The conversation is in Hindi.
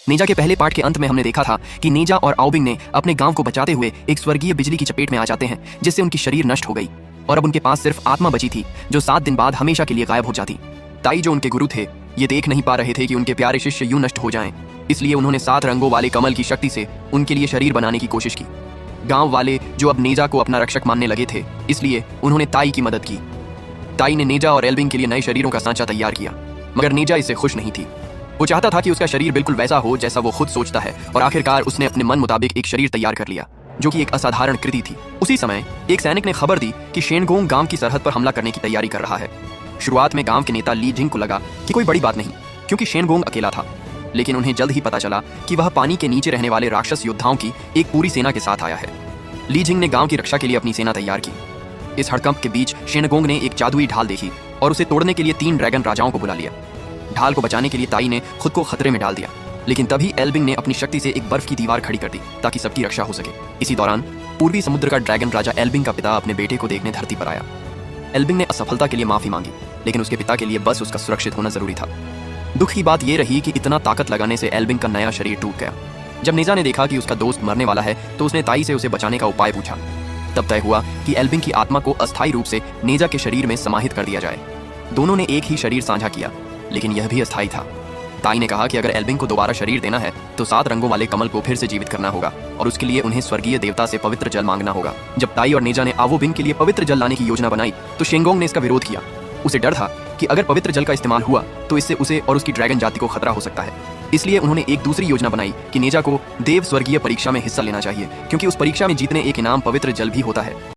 नेजा के पहले पार्ट के अंत में हमने देखा था कि नेजा और आओबिंग ने अपने गांव को बचाते हुए एक स्वर्गीय बिजली की चपेट में आ जाते हैं, जिससे उनकी शरीर नष्ट हो गई और अब उनके पास सिर्फ आत्मा बची थी, जो 7 दिन बाद हमेशा के लिए गायब हो जाती। ताई, जो उनके गुरु थे, ये देख नहीं पा रहे थे कि उनके प्यारे शिष्य यूं नष्ट हो जाएं, इसलिए उन्होंने 7 रंगों वाले कमल की शक्ति से उनके लिए शरीर बनाने की कोशिश की। गांव वाले, जो अब नेजा को अपना रक्षक मानने लगे थे, इसलिए उन्होंने ताई की मदद की। ताई ने नेजा और एल्विंग के लिए नए शरीरों का सांचा तैयार किया, मगर नेजा इससे खुश नहीं थी। वो चाहता था कि उसका शरीर बिल्कुल वैसा हो जैसा वो खुद सोचता है, और आखिरकार उसने अपने मन मुताबिक एक शरीर तैयार कर लिया, जो कि एक असाधारण कृति थी। उसी समय एक सैनिक ने खबर दी कि शेनगोंग गांव की सरहद पर हमला करने की तैयारी कर रहा है। शुरुआत में गांव के नेता ली जिंग को लगा कि कोई बड़ी बात नहीं, क्योंकि शेनगोंग अकेला था, लेकिन उन्हें जल्द ही पता चला कि वह पानी के नीचे रहने वाले राक्षस योद्धाओं की एक पूरी सेना के साथ आया है। ली जिंग ने गांव की रक्षा के लिए अपनी सेना तैयार की। इस हड़कंप के बीच शेनगोंग ने एक जादुई ढाल देखी और उसे तोड़ने के लिए 3 ड्रैगन राजाओं को बुला लिया। ढाल को बचाने के लिए ताई ने खुद को खतरे में डाल दिया, लेकिन तभी एल्विंग ने अपनी शक्ति से एक बर्फ की दीवार खड़ी कर दी ताकि सबकी रक्षा हो सके। इसी दौरान पूर्वी समुद्र का ड्रैगन राजा एल्विंग का पिता अपने बेटे को देखने धरती पर आया। एल्विंग ने असफलता के लिए माफी मांगी, लेकिन उसके पिता के लिए बस उसका सुरक्षित होना जरूरी था। दुख की बात यह रही कि इतना ताकत लगाने से एल्विंग का नया शरीर टूट गया। जब नेजा ने देखा कि उसका दोस्त मरने वाला है, तो उसने ताई से उसे बचाने का उपाय पूछा। तब तय हुआ कि एल्विंग की आत्मा को अस्थायी रूप से नेजा के शरीर में समाहित कर दिया जाए। दोनों ने एक ही शरीर साझा किया, लेकिन यह भी अस्थायी था। ताई ने कहा कि अगर एल्विंग को दोबारा शरीर देना है तो 7 रंगों वाले कमल को फिर से जीवित करना होगा, और उसके लिए उन्हें स्वर्गीय देवता से पवित्र जल मांगना होगा। जब ताई और नेजा ने आवोबिंग के लिए पवित्र जल लाने की योजना बनाई, तो शेंगोंग ने इसका विरोध किया। उसे डर था कि अगर पवित्र जल का इस्तेमाल हुआ तो इससे उसे और उसकी ड्रैगन जाति को खतरा हो सकता है। इसलिए उन्होंने एक दूसरी योजना बनाई कि नेजा को देव स्वर्गीय परीक्षा में हिस्सा लेना चाहिए, क्योंकि उस परीक्षा में जीतने एक इनाम पवित्र जल भी होता है।